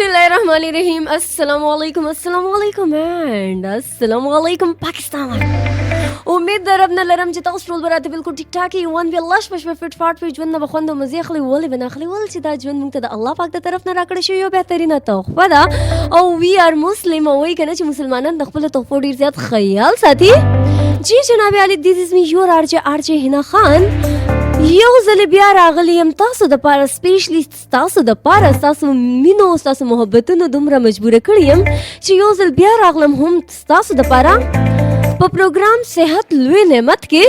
बिस्मिल्लाहिर्रहमानिर्रहीम। अस्सलाम वालेकुम एंड अस्सलाम वालेकुम पाकिस्तान। उम्मीद درب نه لرم چې تاسو ټول براته بالکل ټیک ټاک یو ون وی الله شپه فټ فاټ په ژوند نه بخوند مزه خلی ولې بنا خلی ول چې دا ژوند موږ ته د الله پاک د طرف نه راکړی شو یو بهترینه توحفه ده او وی آر مسلم او وی کنه چې مسلمانان د خپل توحفو ډیر زیات خیال ساتي. جی جناب علی دیس از می یور ارچه هنا خان یو ځل بیا راغلی یم تاسو د پاره سپیشلی تاسو د پاره تاسو مینو تاسو محبتونو دومره مجبور کړی یم چې یو ځل بیا راغلم هم تاسو د پاره په پروګرام صحت لوی نعمت کې.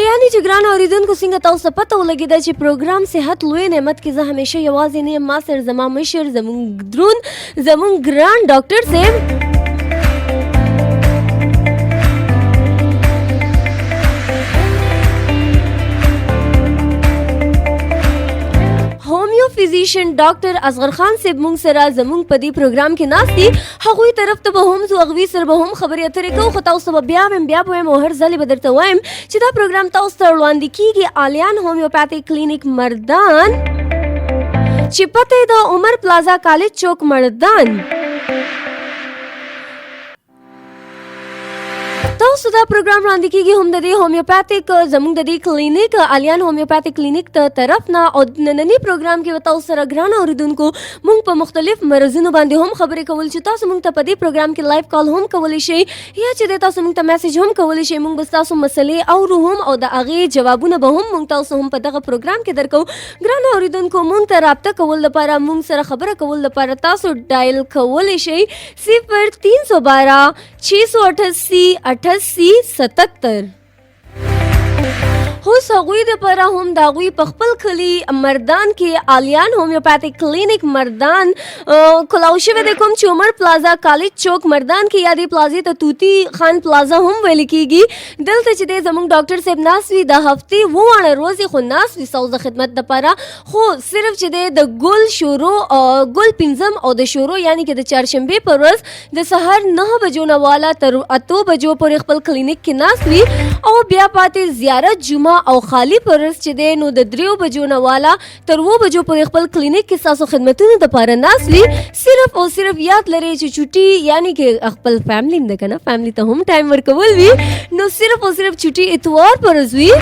یعنی چې ګران اوریدونکو څنګه تاسو پته ولګیدا چې پروګرام صحت لوی نعمت کې زه همیشه یوازې نه ما سره زما مشر زمون درون زمون ګران ډاکټر صاحب ہومیو فزیشن ډاکټر اصغر خان صاحب مونږ سره زمونږ په دې پروګرام کې ناست دي. هغوی طرف ته به هم زو هغوی سره به هم خبرې اترې کوو خو تاسو به بیا وایم او هر ځل به درته وایم چې دا پروګرام تاسو ته وړاندې کیږي آلیان هومیوپاتیک کلینیک مردان چې پته د عمر پلازا کالج چوک مردان. تاسو دا پروګرام وړاندې کیږي هم د دې هومیوپاتیک زموږ د دې کلینیک آلیان هومیوپاتیک کلینیک ته طرف نه او نننی پروګرام کې تاسو سره ګران اوریدونکو موږ په مختلف مرزونو باندې هم خبرې کول چې تاسو موږ ته په دې پروګرام کې لایو کال هم کولی شئ یا چې تاسو موږ ته میسج هم کولی شئ. موږ به تاسو مسلې اورو هم او د هغې جوابونه به هم موږ تاسو هم په دغه پروګرام کې درکو. ګران اوریدونکو موږ ته رابطه کول لپاره موږ سره خبره کول لپاره تاسو ډایل کولی شئ 0312 688 اوس هغوی دپاره هم د هغوی په خپل کلي مردان کې آلیان هومیوپاتیک کلینیک مردان کلاو شوی دی کوم چې عمر پلازا کالج چوک مردان کې یا دې پلازې ته توتی خان پلازا هم ویل کېږي. دلته چې دی زموږ ډاکټر صاحب ناست وي د هفتې 2 ورځې خو ناست وي ستاسو د خدمت دپاره خو صرف چې دی د ګل شورو ګل پنځم او د شورو یعنی کې د چهارشنبې پر ورځ د سهار 9 بجو نه والا تر 8 بجو پورې خپل کلینیک کې ناست وي او بیا پاتې زیارت جمعه او خالی پرس چې دی نو د 3 بجو نه والا تر 2 بجو پورې خپل کلینیک کې تاسو خدمتونو دپاره ناست وي. صرف او صرف یاد لرئ چې چوټي یعنی کې خپل فیملی هم ده که نه فیملی ته هم ټایم ورکول وي نو صرف او صرف چوټي اتوار پرز وي.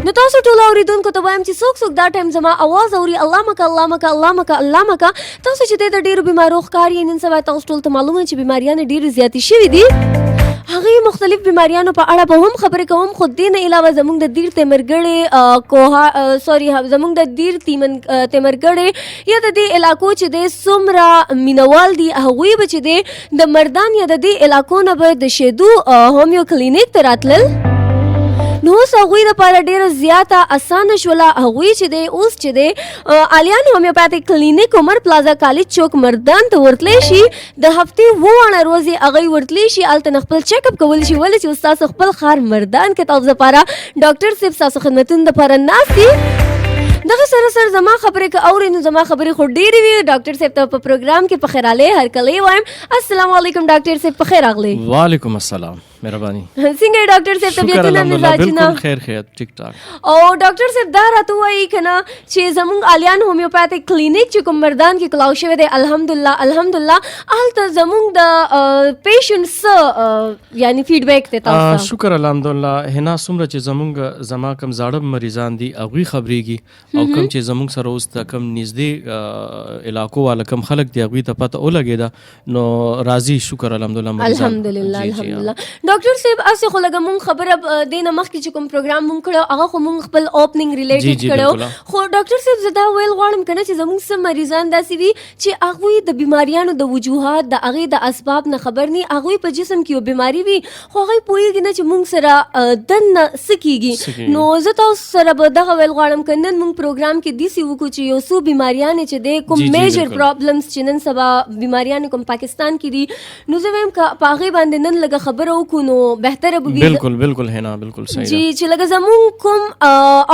نو تاسو ټول اوریدونکو ته وایم چې څوک دا ټایم زما आवाज اوري الله مکه تاسو چې د ډیرو بیمارو ښکار یې نن سبا تاسو ټول ته معلومه چې بیماریان ډیرې زیاتې شوي دي. هغه مختلف بیماریانو په اړه به هم خبرې کوم خو دې نه علاوه زموږ د دیر تیمرګړې زموږ د دیر تیمرګړې یا د دې علاقو چې د څومره مینوال دي هغوی به چې د مردان یا د دې علاقو نه به د شیدو هومیو کلینیک ته راتلل نو اوس هغوی دپاره ډېره زیاته اسانه شوله. هغوی چې دی اوس چې دی آلیان هومیوپاتیک کلینیک عمر پلازا کالج چوک مردان ته ورتلی شي د هفتې 2 ورځې هغوی ورتلی شي هلته نه خپل چیک اپ کولی شي ولې چې ستاسو خپل ښار مردان کې تاسو دپاره ډاکټر صاحب ستاسو خدمتونو دپاره ناست دي. دغه سره زما خبرې که اورئ نو زما خبرې خو ډېرې وي. ډاکټر صاحب ته په پروګرام کې په خیر راغلی هرکلی وایم. السلام علیکم ډاکټر صاحب په خیر راغلی. وعلیکم السلام مهرباني. څنګه ډاکټر صاحب طبیعتونه مزاجونه خیر ټیک ټاک. او ډاکټر صاحب دا راته وایي که نه چې زموږ آلیان هومیوپاتیک کلینیک چې کوم مردان کې کلاو شوی دی الحمدلله هلته زموږ د پیشنټ څه یعنی فیډبیک دی تاسو ته؟ شکر الحمدلله. هنا څومره چې زما کم زاړه مریضان دي هغوی خبرېږي او کم چې زموږ سره اوس د کم نږدې علاقو والا کم خلک دي هغوی ته پته ولګېده نو راځي شکر الحمدلله الحمدلله. ډاکټر صاحب اسې خو لږه مونږ خبره دې نه مخکې چې کوم پروګرام مونږ کړی هغه خو مونږ خپل اوپننګ ریلیټډ کړی خو ډاکټر صاحب زه دا ویل غواړم که نه چې زموږ څه مریضان داسې دي چې هغوی د بیماریانو د وجوهات د هغې د اسباب نه خبر نه هغوی په جسم کې یو بیماري وي خو هغوی پوهېږي نه چې مونږ سره دننه څه کېږي. نو زه تاسو سره به دغه ویل غواړم که نن مونږ پروګرام کې داسې وکړو چې یو څو بیماریانې چې دی کوم میجر پرابلمس چې نن سبا بیماریانې کوم پاکستان کې دي نو زه وایم که په هغې باندې نن لږه خبره وکړو نو بهتره به بالکل بالکل هنا بالکل صحیح جی چې لکه زمونږ کوم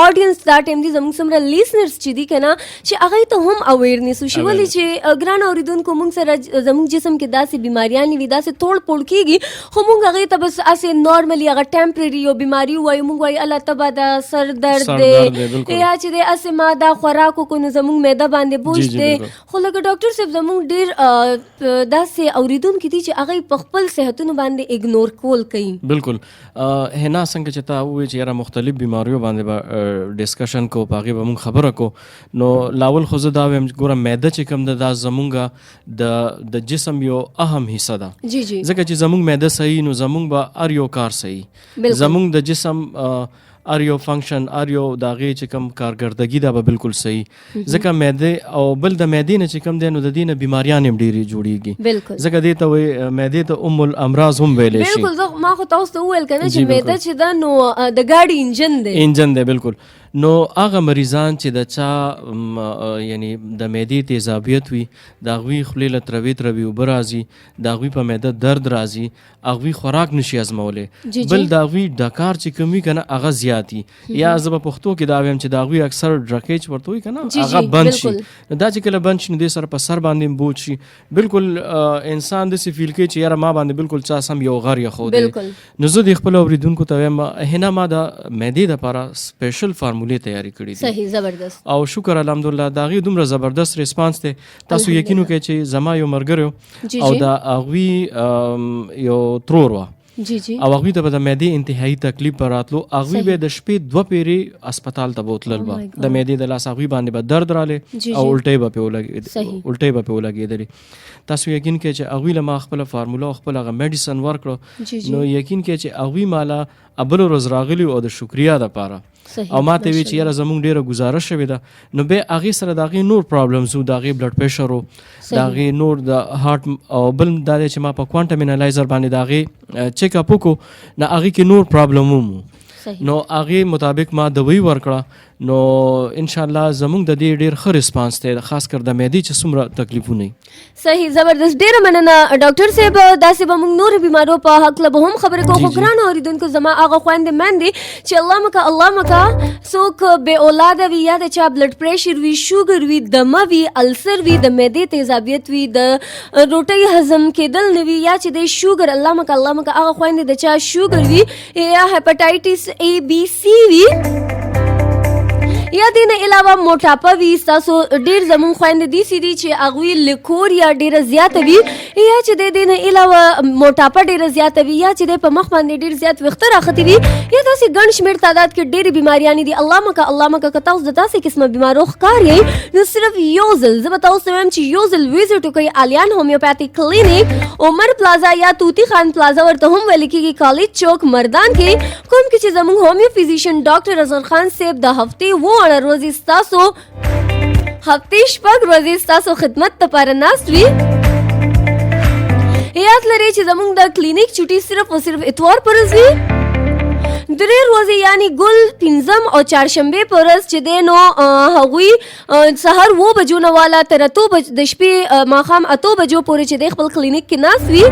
اډینس دا ټیم دی زمونږ سمره لیسنرز چې دي کنه چې هغه ته هم اویرنس وشي ولې چې ګران اوریدونکو مونږ سره زمونږ جسم کې داسې بیماریاں وي داسې توړ پوړ کیږي خو مونږ هغه ته بس اسې نارملی هغه ټیمپرری یو بیماری وایو مونږ وایي الله تبا دا سر درد دی یا چې د اسې ما دا خوراکو کو نو زمونږ معده باندې بوج دی خو لکه ډاکټر صاحب زمونږ ډیر داسې اوریدونکو دي چې هغه په خپل صحتونو باندې اګنور کول کوي بالکل هنا څنګه چې تا وایي چې یاره مختلف بیماریو باندې به ډسکشن کو پاغه به مونږ خبره کو نو لاول خو زه دا وایم ګوره معده چې کوم دا زمونږ د جسم یو اهم حصہ ده جی جی ځکه چې زمونږ معده صحیح نو زمونږ به ار یو کار صحیح زمونږ د جسم ار یو فنکشن ار یو د هغې چې کوم کارکردګي ده به بالکل صحیح ځکه معدې او بل د معدې نه چې کوم دی نو د دې نه بیماریان هم ډېرې جوړېږي ځکه دې ته وایي معدې ته ام الامراض هم ویلی شي بالکل ما خو تاسو ته وویل که نه چې معده چې ده نو د ګاډي انجن دی بالکل نو هغه مریضان چې د چا یعنی د معدې تیزابیت وي د هغوی خولې له تروي اوبه راځي د هغوی په معده درد راځي هغوی خوراک نشي ازمولی بل د هغوی ډکار چې کوم وي که نه هغه زیات وي یا زه به پښتو کې دا وایم چې د هغوی اکثر ډرکې چې ورته وایي که نه هغه بند شي دا چې کله بند شي نو دې سره په سر باندې بوج شي بالکل انسان داسې فیل کوي چې یاره ما باندې بالکل چا سم یو غر یخودی نو زه د خپلو اورېدونکو ته وایم هنا ما د معدې دپاره سپیشل فارمولې تیاری کړي دي صحیح زبردست او شکر الحمدلله د هغې دومره زبردست ریسپانس دی تاسو یقین وکړئ چې زما یو ملګری او د هغوی یو ترور وه جی جی او هغوی ته به د معدې انتهایی تکلیف به راتلو هغوی به د شپې 2 پیرې اسپتال ته به وتلل به د معدې د لاس هغوی باندې به درد رالی او الټۍ به پې ولګېدلې تاسو یقین کړئ چې هغوی له ما خپله فارموله او خپل هغه میډیسن ورکړو نو یقین کړئ چې هغوی ماله بله ورځ راغلي او د شکریا دپاره او ما ته وی چې یاره زمونږ ډېره ګزاره شوې ده نو بیا هغې سره د هغې نور پرابلمز وو د هغې بلډ پریشر وو د هغې نور د هارټ او بل دا دی چې ما په کوانټم انالایزر باندې د هغې چیک اپ وکړو نو هغې کې نور پرابلم ومو نو هغې مطابق ما دوی ورکړه نو انشاءالله زمونږ د دې ډېر ښه ریسپانس دی خاص کر د معدې چې څومره تکلیفونه وي صحیح زبردست ډېره مننه ډاکټر صاحب داسې به موږ نورو بیمارو په هکله به هم خبرې کوو خو ګرانو اورېدونکو زما هغه خویندې میندې چې الله مکه څوک بې اولاده وي یا د چا بلډ پریشر وي شوګر وي دمه وي السر وي د معدې تیزابیت وي د روټۍ هضم کېدل نه وي یا چې د شوګر الله مکه هغه خویندې د چا شوګر وي یا هیپاټایټس ABC وي یا دینه علاوه موټاپه وي ستاسو ډېر زمونږ خویندې داسې دي چې هغوی لیکور یا ډېره زیاته وي یا چې د دینه علاوه موټاپه ډېره زیاته وي یا چې د په مخ باندې ډېر زیات ویښته راختې وي یا داسې ګڼ شمېر تعداد کې ډېرې بیماریانې دي الله مکه که تاسو د داسې قسمه بیمارو ښکار یئ نو صرف یو ځل زه به تاسو ته وایم چې یو ځل ویزټ وکړئ آلیان هومیوپیتھک کلینک عمر پلازا یا طوطي خان پلازا ورته هم ویل کېږي کالج چوک مردان کې کوم کې چې زموږ هومیو فزیشن ډاکټر اصغر خان صاحب د هفتې 2 ورځې ستاسو هفتې 4 ورځې ستاسو خدمت دپاره ناست وي یاد لرئ چې زموږ د کلینیک چوټي صرف او صرف اتوار پر ورځ وي 3 ورځې یعنی ګل 5 او چهارشنبې په ورځ چې دی نو هغوی سهار 9 بجو نه والا تر 8 بجو د شپې ماښام 8 بجو پورې چې دی خپل کلینیک کې ناست وي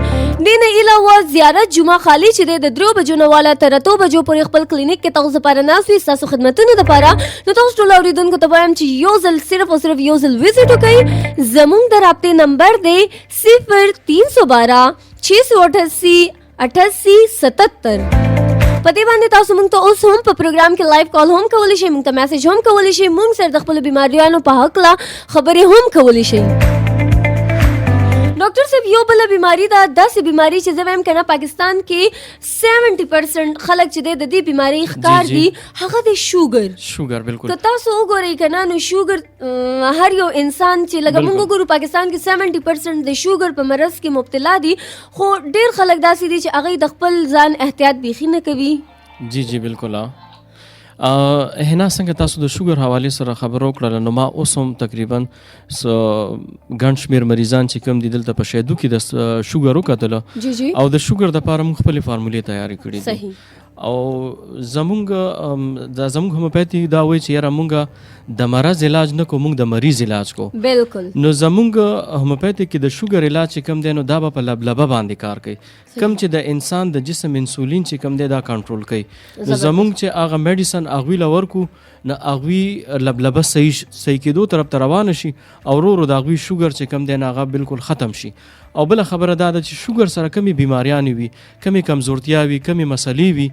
دې نه علاوه زیارت جمعه خالی چې دی د 3 بجو نه والا تر 8 بجو پورې خپل کلینیک کې تاسو لپاره ناست وي ستاسو خدمتونو دپاره نو تاسو ټول اورېدونکو ته وایم چې یو ځل صرف او صرف یو ځل وزټ وکړئ زموږ د رابطې نمبر دی 0312 688 8877 په دې باندې تاسو موږ ته اوس هم په پروګرام کې لایو کال هم کولی شئ موږ ته میسج هم کولی شئ موږ سره د خپلو بیماریانو په هکله خبرې هم کولی شئ ډاکټر صاحب یو بله بیماری ده داسې بیماری چې زه وایم که نه پاکستان کې 70% خلک چې دی د دې بیماری ښکار دي هغه د شوګر بالکل که تاسو وګورئ که نه نو شوګر هر یو انسان چې لکه موږ وګورو پاکستان کې 70% د شوګر په مرض کې مبتلا دي خو ډېر خلک داسې دي چې هغوی د خپل ځان احتیاط بیخي نه کوي جی بالکل هنا څنګه تاسو د شوګر حوالې سره خبرو کړله نو ما اوس هم تقریبا ګڼ شمېر مریضان چې کوم دي دلته په شیدو کې د شوګر وکتله او د شوګر دپاره موږ خپلې فارمولې تیارې کړي دي او زمونږ هومیوپیتي دا وایي چې یاره مونږ د مرض علاج نه کو، موږ د مریض علاج کو. بالکل. نو زمونږ هومیوپیتیک کې د شوګر علاج چې کم دی نو دا به په لبلبه باندې کار کوي. کم چې د انسان د جسم انسولین چې کم دی دا کنټرول کوي. نو زمونږ چې هغه میډیسن هغوی له ورکو نه هغوی لبلبه صحیح کېدو طرف ته روانه شي او ورو ورو د هغوی شوګر چې کم دی نه هغه بالکل ختم شي. او بله خبره دا ده چې شوګر سره کمی بیماریانې وي، کمی کمزورتیاوي، کمی مسلې وي،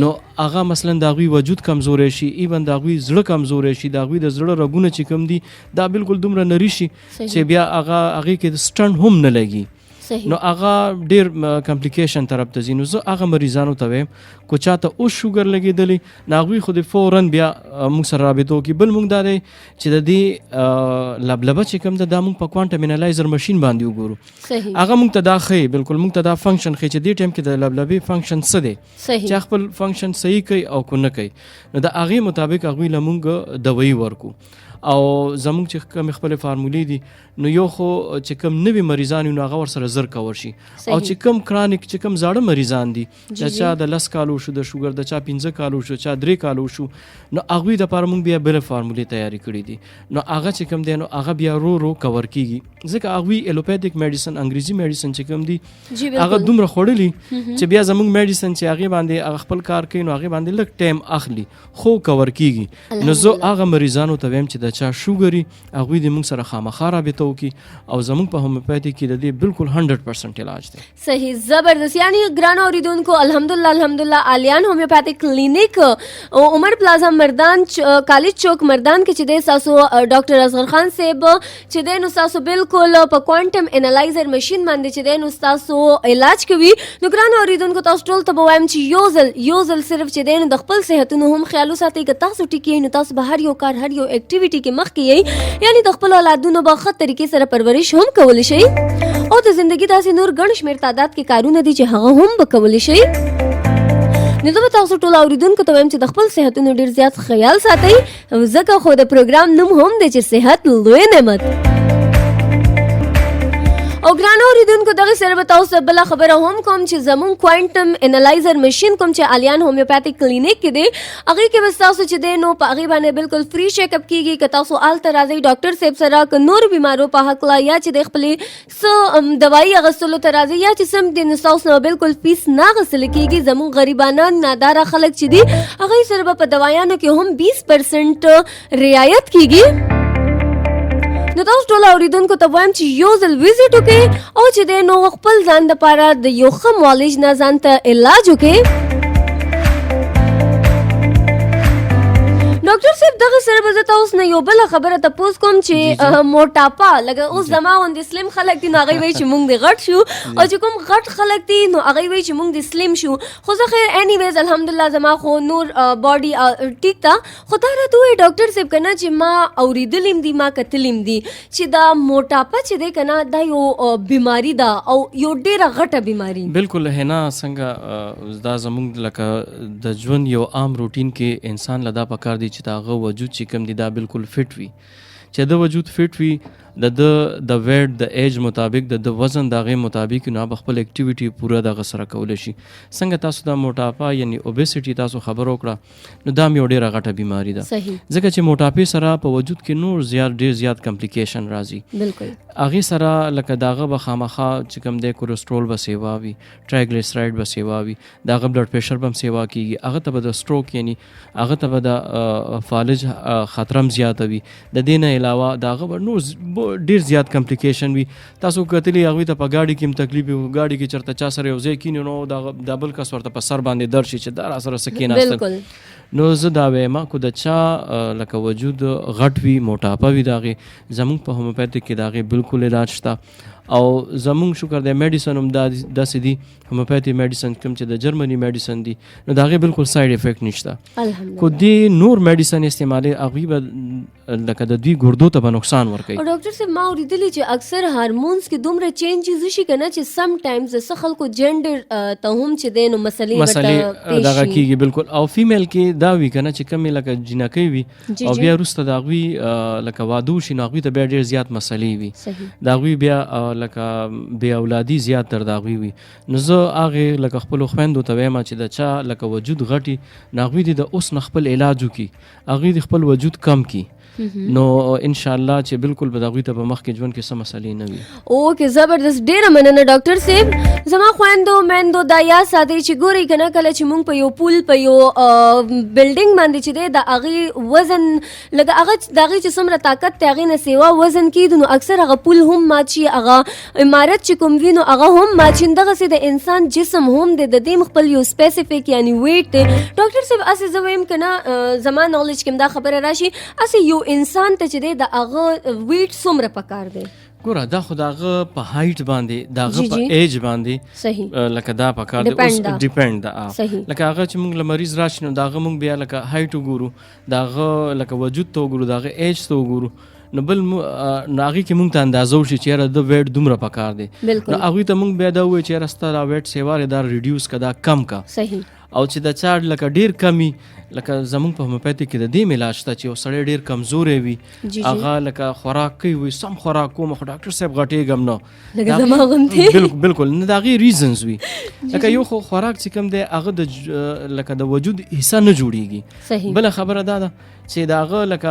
نو هغه مثلا د هغوی وجود کمزوری شي، ایون د هغوی زړه کمزوری شي، د هغوی د زړه رګونه چې کم دي دا بالکل دومره نری شي چې بیا هغې کې سټنټ هم نه لګي. نو هغه ډیر کمپلیکیشن طرف ته ځي. نو زه هغه مریضانو ته وایم کو چاته اوس شوګر لګېدلی نو هغوی خو د فوراً بیا موږ سره رابطه وکړي. بل موږ دا دی چې د دې لبلبه چې کوم ده دا موږ په کوانټم انالایزر مشین باندې وګورو. هغه موږ ته دا ښیي، بالکل موږ ته دا فنکشن ښیي چې دې ټایم کې د لبلبې فنکشن څه دی، چې خپل فنکشن صحیح کوي او کو نه کوي. نو د هغې مطابق هغوی له موږ دوایي ورکو. او زمونږ چې کوم خپل فارمولې دي نو یو خو چې کوم نوی مریضان نو هغه ورسره زر کور شي، او چې کوم کرانیک چې کوم زاړه مریضان دي چې چا د 10 کالو شو د شوګر، د چا 15 کالو شو، چا 3 کالو شو، نو هغوی دپاره موږ بیا بله فارمولې تیاری کړي دي. نو هغه چې کوم دی نو هغه بیا رو رو کور کیږي، ځکه هغوی ایلوپیتیک میډیسن انګریزي میډیسن چې کوم دي هغه دومره خوړلي چې بیا زموږ میډیسن چې هغې باندې هغه خپل کار کوي نو هغې باندې لږ ټایم اخلي خو کور کیږي. نو زه هغه مریضانو ته وایم چې د چا شوګري هغوی د موږ سره خامخا رابطه وکړي او زموږ په هومیوپیتیک کې د دې بالکل 100% علاج دی. صحیح، زبردست. یعنی ګرانو اوریدونکو الحمدلله آلیان هومیوپیتیک کلینک عمر پلازا مردان کالج چوک مردان کې چې دی تاسو ډاکټر اصغر خان صاحب چې دی نو تاسو بالکل په کوانټم انالایزر مشین باندې چې دی نو تاسو علاج کوي. نو ګرانو اوریدونکو تاسو ټول ته به وایم چې یو ځل صرف چې دی نو د خپل صحتونو هم خیال وساتئ. که تاسو ټیکئ نو تاسو به هر یو کار هر یو اکټیویټي کې مخکې یئ، یعنی د خپل اولادونو به ښه طریقې سره پرورش هم کولی شئ او د زندگی داسې نور ګڼ شمېر تعداد کې کارونه دي چې هغه هم به کولی شئ. نو زه به تاسو ټول اوریدونکو ته وایم چې د خپل صحتونو ډېر زیات خیال ساتئ، ځکه خو د پروګرام نوم هم دی چې صحت لوی نعمت. او ګرانو اوریدونکو دغه سره به تاسو بله خبره هم کوم چې زموږ کوانټم انالایزر مشین کوم چې آلیان هومیوپیتیک کلینک کې دی هغې کې به ستاسو چې دی نو په هغې باندې بالکل فری چیک اپ کېږي. که تاسو هلته راځئ ډاکټر صاحب سره، که نورو بیمارو په هکله یا چې د خپلې څه دوایي اخیستلو ته راځئ یا چې سم دی نو ستاسو نه بالکل فیس نه اخیستل کېږي. زموږ غریبانه ناداره خلک چې دي هغوی سره به په دوایانو کې هم 20% رعایت کېږي. نو تاسو ټول اوریدونکو ته وایم چې یو ځل ویزیټ وکړئ او چې دی نو خپل ځان دپاره د یو ښه معالج نه ځان ته علاج وکړئ. ډاکټر صاحب دغه سره به زه تاسو نه یو بله خبره تپوس کوم چې موټاپا لکه اوس زما غوندې سلیم خلک دي نو هغوی وایي چې موږ د غټ شو، او چې کوم غټ خلک دي نو هغوی وایي چې موږ د سلیم شو. خو زه خیر اینی ویز الحمدلله زما خو نور باډي ټیک ده. خو دا راته ووایي ډاکټر صاحب که نه چې ما اورېدلیم دي ما کتلیم دي چې دا موټاپا چې دی که نه دا یو بیماري ده او یو ډېره غټه بیماري. بالکل هنا څنګه دا زموږ لکه د ژوند یو عام روټین کې انسان له دا پکار دی چې د هغه وجود چې کوم دی دا بالکل فټ وي، چې د وجود فټ وي د ویټ د ایج مطابق د وزن د هغې مطابق نو به خپل اکټیویټي پوره دغه سره کولی شي. څنګه تاسو دا موټاپا یعنی اوبیسټي تاسو خبر وکړه نو دا هم یو ډېره غټه بیماري ده، ځکه چې موټاپې سره په وجود کې نور ډېر زیات کمپلیکیشن راځي. بالکل هغې سره لکه د هغه به خامخا چې کوم دی کورسټرول به سیوا وي، ټرایګلیسرایډ به سیوا وي، د هغه بلډ پریشر به هم سیوا کېږي، هغه ته به د سټروک یعنی هغه ته به د فالج خطره هم زیاته وي. د دې نه علاوه د هغه به نور ډیر زیات کمپلیکیشن وي. تاسو کتلی هغوی ته په ګاډي کې هم تکلیف وي، ګاډي کې چېرته چا سره یو ځای کینی نو دا بل کس ورته په سر باندې درد شي چې دا را سره څه کېناستل. نو زه دا وایم کو د چا لکه وجود غټ وي، موټاپه وي، د هغې زموږ په هومیوپیتیک کې د هغې بالکل علاج شته. او زمونږ شکر دی میډیسن هم داسې دي هومیوپیتي میډیسن کوم چې د جرمني میډیسن دي نو د هغې بالکل سایډ افیکټ نشته. خو دې نور میډیسن استعمالوي هغوی به لکه د دوی ګردو ته به نقصان ورکوي. او ډاکټر صاحب ما اورېدلي چې اکثر هارمونز کې دومره چینجز وشي که نه چې سم ټایمز د څه خلکو جنډر ته هم چې دی نو مسلې دغه کېږي. بالکل او فیمیل کې دا وي که نه چې کمې لکه جینکۍ وي او بیا وروسته د هغوی لکه واده وشي نو هغوی ته بیا ډېر زیات مسلې وي، د هغوی بیا لکه بې اولادي زیات تر د هغوی وي. نو زه هغې لکه خپلو خویندو ته وایم چې د چا لکه وجود غټي نو هغوی دې د اوس نه خپل علاج وکړي، هغوی د خپل وجود کم کړي، نو ان شاء الله چې بالکل به د هغوی ته په مخکې ژوند کې څه مسلې نه وي. اوکې زبردست، ډېره مننه ډاکټر صاحب. زما خویندو میندو دا یاد ساتئ چې ګورئ که نه کله چې موږ په یو پول په یو بلډینګ باندې چې دی د هغې وزن لکه هغه د هغې چې څومره طاقت دی هغې نه سیوا وزن کېږي نو اکثر هغه پول هم مات شي، هغه عمارت چې کوم وي نو هغه هم مات شي. دغسې د انسان جسم هم دی د دې خپل یو سپیسیفیک یعنی ویټ دی. ډاکټر صاحب هسې زه وایم که نه زما نالج کې هم دا خبره راشي هسې یو انسان ته چې دی د هغه ویټ څومره پکار دی؟ ګوره دا خو د هغه په هایټ باندې د هغه په ایج باندې صحیح لکه دا پکار دی اوس ډیپینډ ده. لکه هغه چې موږ له مریض راشي نو د هغه موږ بیا لکه هایټ وګورو، د هغه لکه وجود ته وګورو، د هغه ایج ته وګورو، نو بل هغې کې موږ ته اندازه وشي چې یاره د ویټ دومره پکار دی. نو هغوی ته موږ بیا دا ووایو چې یاره ستا دا ویټ سیوا دی دا ریډیوس که دا کم که. صحیح. او چې د چا لکه ډېر کمی لکه زمونږ په هومیوپیتیک کې د دې علاج شته چې یو سړی ډېر کمزوری وي هغه لکه خوراک کوي وي سم خوراک کوم خو ډاکټر صاحب غټېږم نو بالکل نه د هغې ریزنز وي. لکه یو خو خوراک چې کوم دی هغه د لکه د وجود حصه نه جوړېږي. بله خبره دا ده چې د هغه لکه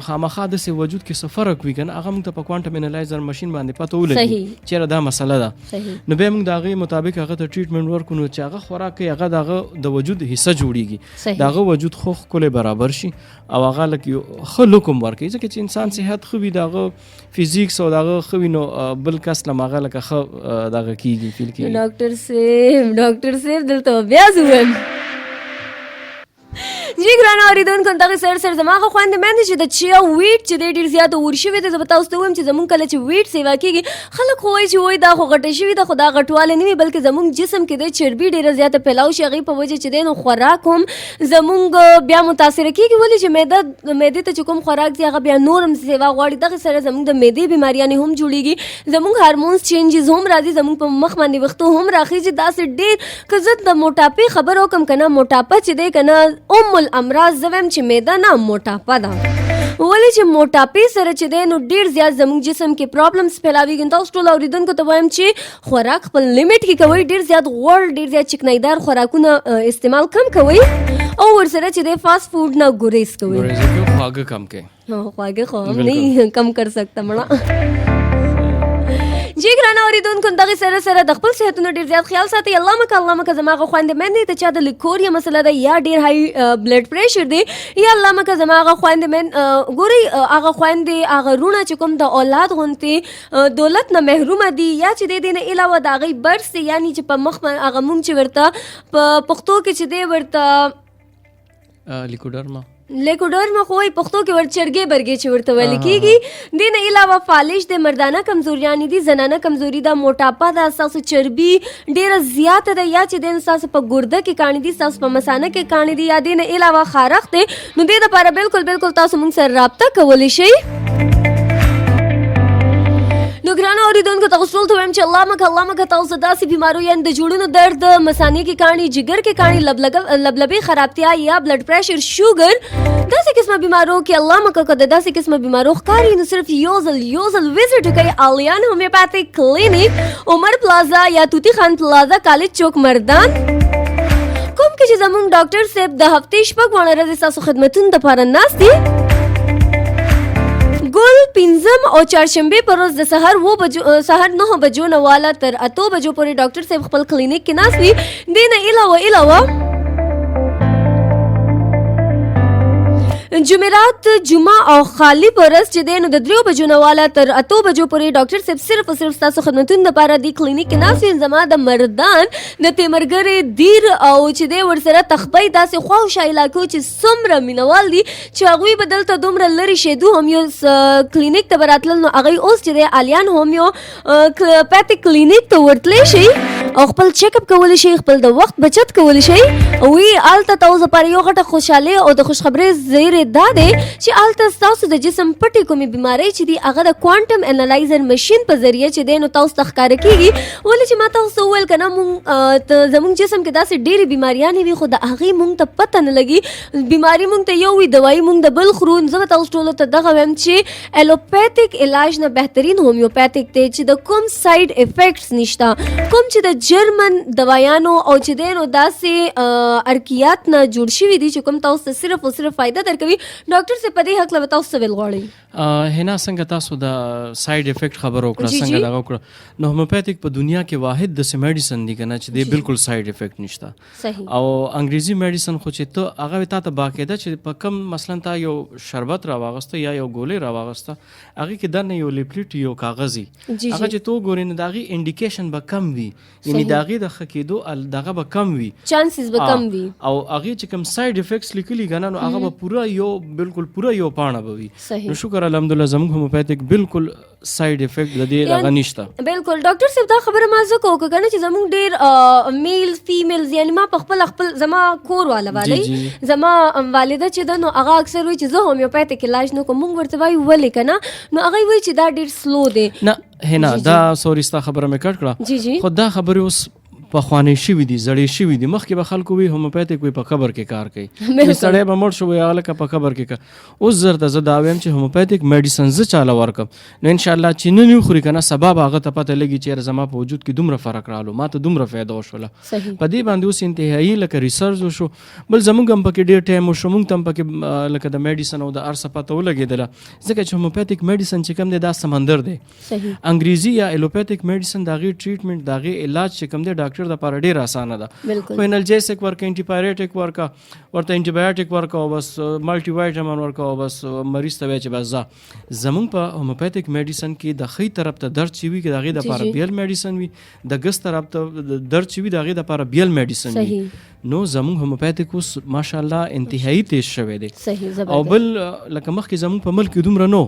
خامخا داسې وجود کې څه فرق وي که نه هغه موږ ته په کوانټم انالایزر ماشین باندې پته ولګي چېرې دا مسله ده. نو بیا موږ د هغې مطابق هغه ته ټریټمنټ ورکړو نو چې هغه خوراک کوي هغه د هغه د وجود حصه جوړېږي، د هغه وجود خو ښکلی برابر شي او هغه لکه یو ښه لوک هم ورکوي ځکه چې انسان صحت ښه وي د هغه فزیکس او د هغه ښه وي نو بل کس له هغه لکه ښه دغه کېږي فیل کېږي. ډاکټر صاحب دلته بیا زویم جی ګرانو اورېدونکو دغه سر زما هغه خویندې میندې چې د چیا ویټ چې دی ډېر زیات اور شوی دی. زه به تاسو ته ووایم چې زمونږ کله چې ویټ سیوا کېږي خلک خو وایي چې وایي دا خو غټه شوي ده خو دا غټوالی نه وي بلکې زمونږ جسم کې دی چربي ډېره زیاته پیلاو شي هغې په وجه چې دی نو خوراک هم زمونږ بیا متاثره کېږي ولې چې معدې ته چې کوم خوراک دی هغه بیا نور هم سیوا غواړي. دغې سره زمونږ د معدې بیماریانې هم جوړېږي، زمونږ هارمونز چینجز هم راځي، زمونږ په مخ باندې ویښتو هم راخېږي. داسې ډېر که زه د موټاپې خبره وکړم که نه موټاپه چې دی که نه الامراض زه وایم چې معده نه موټاپه ده ولې چې موټاپې سره چې دی نو ډېر زیات زموږ جسم کې پرابلمس پھیلاویږي. تاسو ټول اورېدونکو ته وایم چې خوراک خپل لیمټ کې کوئ، ډېر زیات غوړ ډېر زیات چکنیدار خوراکونه استعمال کم کوئ او ورسره چې دی فاسٹ فوډ نه ګریز کوئ. خواږه کم کوئ. خواږه خو هم نہیں کم کر سکتا مړه. جی ګرانو اورېدونکو دغې سره سره د خپل صحتونو ډېر زیات خیال ساتئ. الله مکه زما هغه خویندې میندې ته چا د لیکوریا مسله ده یا ډېر هاي بلډ پریشر دی یا الله مکه زما هغه خویندې ګورئ هغه خویندې هغه رونه چې کوم د اولاد غوندې دولت نه محرومه دي یا چې د دې نه علاوه د هغې برس دی یعنې چې په مخ هغه مونږ چې ورته په پښتو کې چې دی ورته لیکوډرما خو وایي پښتو کې ور چرګې برګې چې ورته ویل کېږي. دې نه علاوه فالش د مردانه کمزوریانې دي، زنانه کمزوري ده، موټاپه ده، ستاسو چربي ډېره زیاته ده یا چې دی ستاسو په ګرده کې کاڼي دي، ستاسو په مثانه کې کاڼي دي یا دې نه علاوه خارښ دی نو دې دپاره بالکل تاسو موږ سره رابطه کولی شئ. نو ګرانو اورېدونکو تاسو ټول ته وایم چې الله مکه تاسو داسې بیمارو یعنې د جوړونو درد، مثانې کې کاڼي، جگر کې کاڼي، لبلبې خرابتیا یا بلډ پریشر، شوګر داسې قسمه بیمارو کې الله مکه که د داسې قسمه بیمارو ښکاري نو صرف یو ځل وزټ وکړئ آلیان هومیوپیتیک کلینک عمر پلازا یا توتی خان پلازا کالج چوک مردان کوم کې چې زموږ ډاکټر صاحب د هفتې 6 ورځې ستاسو خدمتونو دپاره ناست دي. ګل پنځم او چهارشنبې پر ورځ د سهار 9 بجو نه والا تر 8 بجو پورې ډاکټر صاحب خپل کلینیک کې ناست وي. دې نه علاوه جمعرات جمعه او خالی پرس چې دی نو د 3 بجو نه والا تر 8 بجو پورې ډاکټر صاحب صرف ستاسو خدمتونو لپاره د کلینیک کې ناست وي. زما د مردان د تیمرګرې دیر او چې دی ورسره تخبی داسې خواوشا علاقو چې څومره مینوال دي چې هغوی به دلته دومره لرې شیدو هومیو کلینیک ته به راتلل نو هغوی اوس چې دی آلیان هومیو پیتیک کلینیک ته ورتلی شي او خپل چیک اپ کولی شي، خپل د وخت بچت کولی شي. وی آلته تاسو لپاره یو غټه خوشحالي او د خوشخبرۍ زیری دا دی چې آلته ستاسو د جسم پټې کومې بیمارۍ چې دي هغه د کوانټم انالایزر مشین په ذریعه چې دی نو تاسو ته ښکاره کېږي. ولې چې ما تاسو وویل که نه زموږ جسم کې داسې ډېرې بیماریانې وي خو د هغې موږ ته پته نه لګي. بیماري موږ ته یو وي دوایي موږ د بل خورو. زه به تاسو ټولو ته دغه وایم چې الوپیتیک علاج نه بهترین هومیوپیتیک دی چې د کوم سایډ افیکټس نشته، کوم چې د جرمن دوایانو او چې دی نو داسې ارکیات نه جوړ شوي دي چې کوم تاسو ته صرف او صرف فایده درکوي. ډاکټر صاحب په دې هکله به تاسو څه ویل غواړئ؟ هنا څنګه تاسو د سایډ افیکټ خبره وکړه څنګه دغه وکړه نو هومیوپیتیک په دنیا کې واحد داسې میډیسن دی که نه چې دی بالکل سایډ افیکټ نشته. او انګریزي میډیسن خو چې ته هغه تا ته باقاعده چې په کم مثلا تا یو شربت راواغسته یا یو ګولۍ راواغسته هغې کې دننه یو لیپلیټ یو کاغذ وي هغه چې تو ګورې نو د هغې انډیکیشن به کم وي یعنې د هغې د ښه کېدو دغه به کم وي چانسز به کم وي او هغې چې کوم سایډ افیکټس لیکلي که نه نو هغه به پوره یو بالکل پوره یو پاڼه به وي. نو شکر الحمدلله زموږ هومیوپیتیک بالکل سایډ افیکټ د دې هغه نشته. بالکل ډاکټر صاحب دا خبره ما ځکه وکړه که نه چې زموږ ډېر میلز فیمیلز یعنې ما په خپل زما کور والا والی زما والده چې ده نو هغه اکثر وایي چې زه هومیوپیتیک علاج نه کوم. موږ ورته وایو ولې که نه نو هغوی وایي چې دا ډېر سلو دی. نه هنا دا سوري ستا خبره مې کټ کړه خو دا خبرې اوس پخوانی شوي دي زړې شوي دي. مخکې به خلکو وي هومیوپیتیک وي په قبر کې کار کوي سړی به مړ شو وي هلکه په قبر کې کار. اوس زر ته زه دا وایم چې هومیوپیتیک میډیسن زه چاله ورکړم نو انشاءالله چې نن وخوري که نه سبا به هغه ته پته لګي چې یاره زما په وجود کې دومره فرق رالو ما ته دومره فایده وشوله. په دې باندې اوس انتهایي لکه ریسرچ وشو بل زموږ هم پکې ډېر ټایم وشو موږ ته هم پکې لکه د میډیسن او د هر څه پته ولګېدله ځکه چې هومیوپیتیک میډیسن چې کوم دی دا سمندر دی. انګریزي یا ایلوپیتیک میډیسن د هغې ټریټمنټ د هغې علاج چې کوم دی ډاکټر دپاره ډېر آسان ده. خو انالجیسک ورکه انټي پایریټک ورکه ورته انټي بایوټیک ورکه او بس ملټي وایټامین ورکه او بس مریض ته وایي چې بس ځه. زموږ په هومیوپیتیک میډیسن کې د ښي طرف ته درد چې وي که د هغې دپاره بیل میډیسن وي د ګس طرف ته درد چې وي د هغې دپاره بیل میډیسن وي. نو زموږ هومیوپیتیک اوس ماشاءالله انتهایي تیز شوی دی. او بل لکه مخکې زموږ په ملک کې دومره نو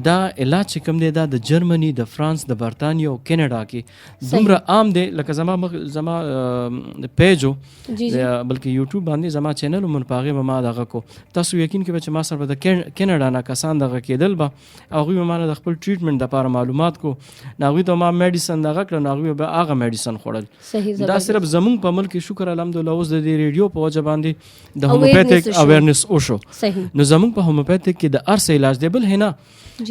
دا علاج چې کوم دی دا د جرمني د فرانس د برطانیې او کینیډا کې دومره عام دی. لکه زما پیج بلکې یوټیوب باندې زما چینل هم په هغې به ما دغه کو تاسو یقین کوئ چې ما سره به د کینیډا نه کسان دغه کېدل به هغوی به ما نه د خپل ټریټمنټ دپاره معلومات کو نو هغوی ته ما میډیسن دغه کړه نو هغوی به هغه میډیسن خوړل. دا صرف زموږ په ملک کې شکر الحمدلله اوس د دې ریډیو په وجه باندې د هومیوپیتیک اویرنس وشو نو زموږ په هومیوپیتیک کې د هر څه علاج دی. بل هنا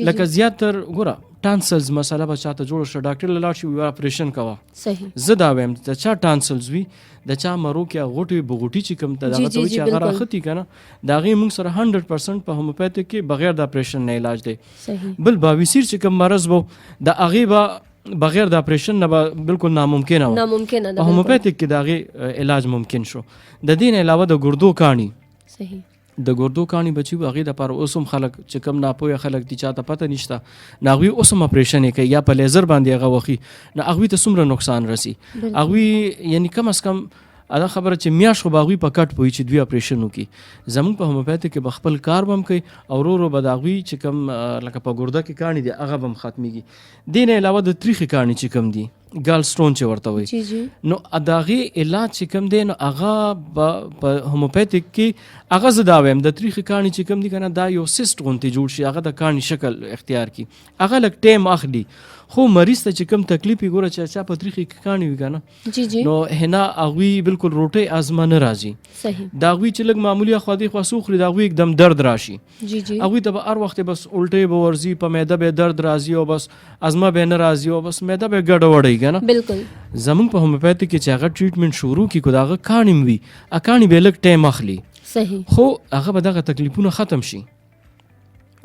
لکه زیاتر ګوره ټانسلز مسله به چاته جوړ شو ډاکټر له لاړ شي وي اپریشن کوه زه دا وایم د چا ټانسلز وي د چا مرو کې غوټې بغوټي چې کوم ته دغه ته وي چې هغه راختي که نه د هغې موږ سره 100% په هومیوپیتیک کې بغیر د اپریشن نه علاج دی. بل باویسیر چې کوم مرض به د هغې به بغیر د اپریشن نه به بالکل ناممکنه وه په هومیوپیتیک کې د هغې علاج ممکن شو. د دې نه علاوه د ګردو کاڼي د ګردو کاڼي بچي هغې دپاره اوس هم خلک چې کوم ناپوهه خلک دي چاته پته نشته نو هغوی اوس هم اپریشن یې کوي یا په لیزر باندې هغه وخي نو هغوی ته څومره نقصان رسي هغوی یعنی کم از کم دا خبره چې میاشت خو به هغوی په کټ پوهي چې دوی اپریشن وکړي. زموږ په هومیوپیتیک کې به خپل کار به هم کوي او ورو ورو به د هغوی چې کوم لکه په ګرده کې کاڼي دي هغه به هم ختمېږي. دې نه علاوه د تریخې کاڼي چې کوم دي ګال سټون چې ورته وایي نو د هغې علاج چې کوم دی نو هغه په هومیوپیتیک کې هغه زه دا وایم د تریخې کاڼي چې کوم دي که نه دا یو سیسټ غوندې جوړ شي هغه د کاڼي شکل اختیار کړي هغه لږ ټایم اخلي خو مریض ته چې کوم تکلیف یې ګوره چې چا په تریخې کاڼي وي که نه نو هنا هغوی بالکل روټۍ ازمه نه راځي د هغوی چې لږ معمولي خوا دې خوا څه وخوري د هغوی एकदम درد راشي هغوی ته به هر وخت بس الټۍ به ورځي په معده به درد راځي او بس ازمه به نه راځي او بس معده به ګډه وړی که نه. بالکل زموږ په هومیوپیتیک کې چې هغه ټریټمنټ شروع کړي که د هغه کاڼي هم وي هغه کاڼي به لږ ټایم اخلي خو هغه به دغه تکلیفونه ختم شي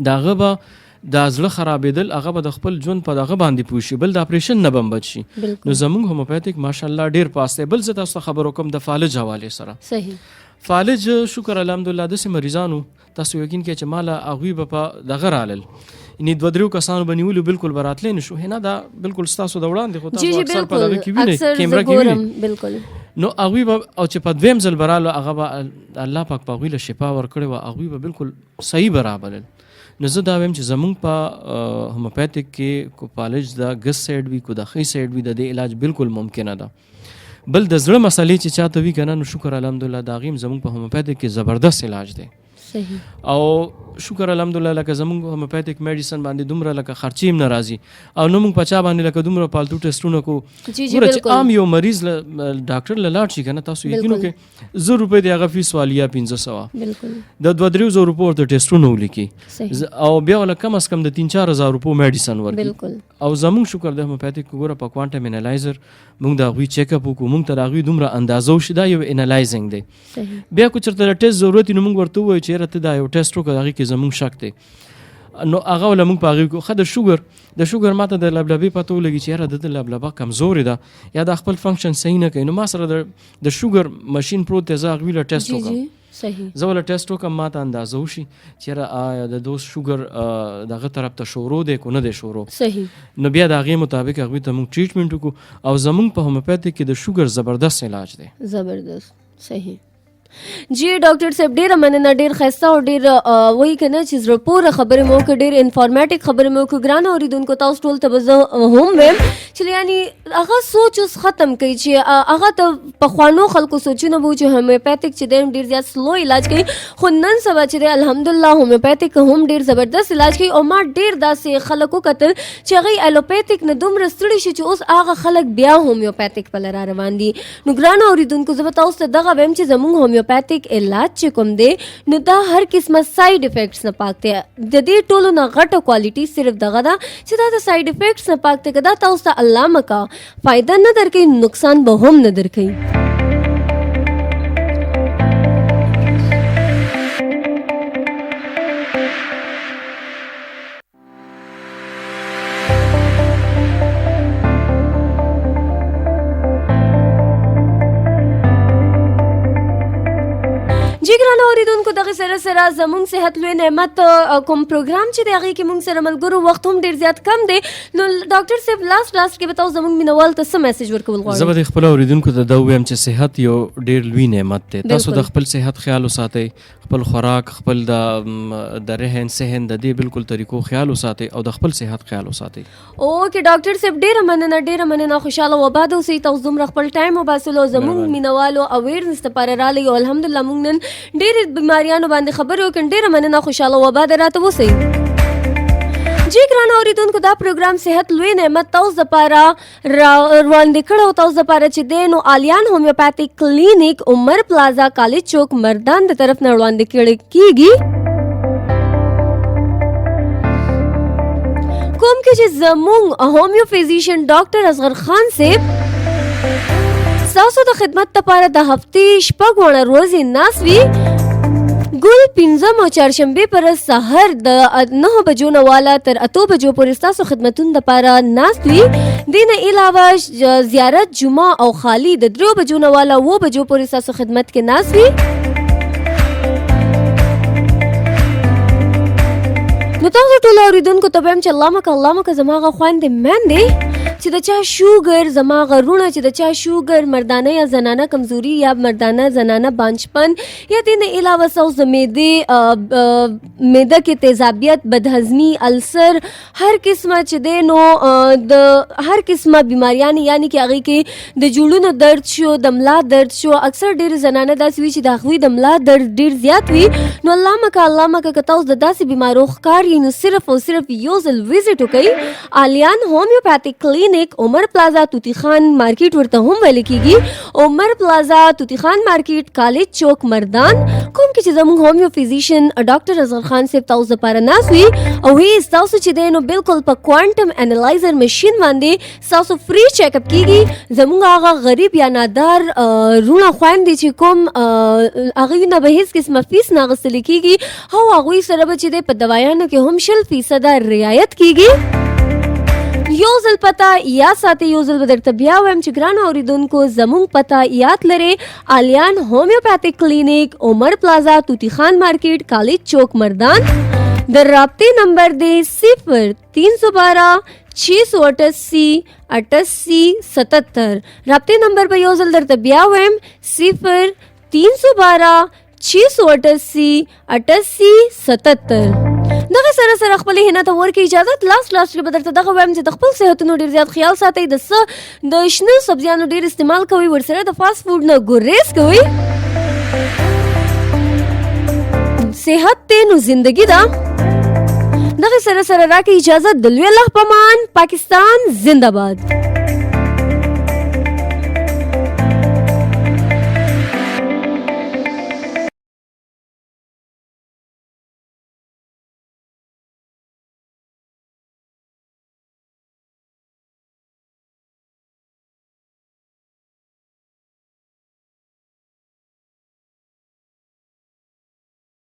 د هغه به د زړه خرابېدل هغه به د خپل ژوند په دغه باندې پوه شي بل د اپریشن نه به هم بچ شي. نو زموږ هومیوپیتیک ماشاءالله ډېر پاس دی. بل زه تاسو ته خبر وکړم د فالج حوالې سره فالج شکر الحمدلله داسې مریضانو تاسو یقین کړئ چې ماله هغوی به په دغه رالل یعنې 2-3 کسانو به نیولي بالکل به راتلی نه شو هنا دا بالکل ستاسو د وړاندې خو تاسو اکثر په دغه کې وینئ کیمره کې وینئ نو هغوی به او چې په دویم ځل به رالو هغه به الله پاک په هغوی له شفا ورکړې وه هغوی به بالکل صحیح به رابلل. نو زه دا وایم چې زموږ په هومیوپیتیک کې کو فالج د ګس سایډ وي کو د ښي سایډ وي د دې علاج بالکل ممکنه ده. بل د زړه مسلې چې چاته وي که نه نو شکر الحمدلله د هغې هم زموږ په هومیوپیتیک کې زبردست علاج دی. او شکر الحمدلله لکه زمونږ هومیوپیتیک میډیسن باندې دومره لکه خرچې هم نه راځي او نه موږ په چا باندې لکه دومره پالتو ټیسټونه کوو. ګوره چې عام یو مریض ډاکټر له لاړ شي که نه تاسو یقین وکړئ 100 روپۍ د هغه فیس والی یا 1500 د 2-3 روپو ورته ټیسټونه ولیکي او بیا ولا کم از کم د 3-4 هزار روپو میډیسن ورکړي. او زمونږ شکر د هومیوپیتیک ګوره په کوانټم انالایزر موږ د هغوی چیک اپ وکړو، موږ ته د هغوی دومره اندازه وشي. دا یو انالایزنګ دی. بیا که چېرته د ټیسټ ضرورت وي نو موږ ورته ووایو چې یاره ته دا یو ټیسټ وکړه، هغې کې زموږ شک دی، نو هغه ولا موږ په هغې وکړو. ښه د شوګر ماته د لبلبې پته ولګي چې یاره د لبلبه کمزورې ده یا دا خپل فنکشن صحیح نه کوي، نو ما سره د شوګر مشین پروت دی، زه هغوی له ټیسټ وکړم. زه ولا ټیسټ وکړم ماته اندازه وشي چې یاره آیا د دوست شوګر دغه طرف ته شورو دی که نه دی شورو، نو بیا د هغې مطابق هغوی ته موږ ټریټمنټ وکړو. او زموږ په هومیوپیتیک کې د شوګر زبردست علاج دی. زبردست. صحیح. جی ډاکټر صاحب ډیره مننه، ډیر ښایسته او ډیر وایي که نه چې زړه پوره خبرې مو وکړه، ډیر انفارمیټیک خبرې مو وکړه. ګرانو اورېدونکو تاسو ټول ته به زه هم وایم چې یعنې هغه سوچ اوس ختم کوي چې هغه ته پخوانو خلکو سوچونه به چې هومیوپیتیک چې دی ډېر زیات سلو علاج کوي، خو نن سبا چې دی الحمدلله هومیوپیتیک هم ډېر زبردست علاج کوي. او ما ډېر داسې خلک وکتل چې هغوی الوپیتیک نه دومره ستړي شي چې اوس هغه خلک بیا هومیوپیتیک په لاره روان دي. نو ګرانو اورېدونکو زه به تاسو ته دغه وایم چې زموږ هومیوپیتیک علاج چې کوم دی نو دا هر قسمه ساید افیکټس نه پاک دی. د دې ټولو نه غټه کوالټي صرف دغه ده چې دا د ساید افیکټس نه پاک دی. که دا تاسو ته الله مکا فایده نه درکوي نقصان به هم نه درکوي. جی ګرانو اورېدونکو دغه سره سره زموږ صحت لوی نعمت کوم پروګرام چې دی هغې کې موږ سره ملګرو وخت هم ډېر زیات کم دی. نو ډاکټر صاحب لاست کې به تاسو زموږ مینوال ته څه میسج ورکول غواړئ؟ زه به د خپلو اورېدونکو ته دا ووایم چې صحت یو ډېر لوی نعمت دی. تاسو د خپل صحت خیال وساتئ، خپل خوراک، خپل د رهن سهن د دې بالکل طریقو خیال وساتئ او د خپل صحت خیال وساتئ. اوکې ډاکټر صاحب ډېره مننه، خوشحاله و آباد اوسئ. تاسو دومره خپل ټایم وباسلو زموږ مینوالو اویرنس دپاره راغلی او الحمدلله موږ نن ډېرې بیماریانو باندې خبرې وکړو. ډېره مننه، خوشحاله و آباد راته اوسئ. جی ګرانو اورېدونکو دا پروګرام صحت لوی نعمت تاسو دپاره وړاندې کړی او تاسو دپاره چې دی نو آلیان هومیوپیتیک کلینیک امور پلازا کالج چوک مردان د طرف نه وړاندې کړی کیږي، کوم کې چې زموږ هومیو فزیشن ډاکټر اصغر خان صاحب ستاسو د خدمت دپاره د هفتې 6 ورځې ناست وي. ګل 5 او چهارشنبې پر سحر د 9 بجو نه والا تر 8 بجو پورې ستاسو خدمتونو دپاره ناست وي. دې نه علاوه زیارت جمعه او خالی د 3 بجو نه والا 9 بجو پورې ستاسو خدمت کې ناست وي. نو تاسو ټول اورېدونکو ته وایم چې الله مکه زما هغه خویندې میندې چې د چا شوګر زما غرونه چې د چا شوګر مردانه یا زنانه کمزوري یا مردانه زنانه بانچپن یا دې نه علاوه سوز د معده کې تیزابیت، بدهضمي، السر، هر قسمه چې دی نو د هر قسمه بیماریان یعنی کې هغې کې د جوړونو درد شو، د ملا درد شو. اکثر ډېرې زنانه داسې وي چې د هغوی د ملا درد ډېر زیات وي. نو الله مکه که تاسو د داسې بیمارو ښکار یې نو صرف او صرف یو ځل ویزټ وکئ. آلیان هومیوپیتیک کلینیک عمر پلازا توتی خان مارکیټ ورته هم ویل کیږي، عمر پلازا توتی خان مارکیټ کالج چوک مردان، کوم کې چې زموږ هومیو فزیشن ډاکټر اصغر خان صاحب تاسو دپاره ناست وي او هی ستاسو چې دی نو بالکل په کوانټم انالایزر مشین باندې ستاسو فری چیک اپ کیږي. زموږ هغه غریب یا نادار رونه خویندې چې کوم هغوی نه به هېڅ قسمه فیس نه اخیستلی کیږي او هغوی سره به چې دی په دوایانو کې هم 0% رعایت کیږي. یو ځل پته یاد ساتئ، یو ځل به درته بیا وایم چې ګرانو اورېدونکو زموږ پته یاد لرئ آلیان هومیوپیتیک کلینیک عمر پلازا توتی خان مارکیټ کالج چوک مردان. د رابطې نمبر دی 0312 688 8877. رابطې نمبر به یو ځل درته بیا وایم 0312 688 8877. دغه سره خپل هینا ته ورکې اجازه لاست کې به درته دغه وایم چې د خپل صحتونو ډېر زیات خیال ساتئ، د شنه سبزیانو ډېر استعمال کوئ، ورسره د فاسټ فوډ نه ګریز کوئ. صحت ته نو زندگی ده. دغه سره راکې اجازه د لوی الله پامان. پاکستان زنده باد.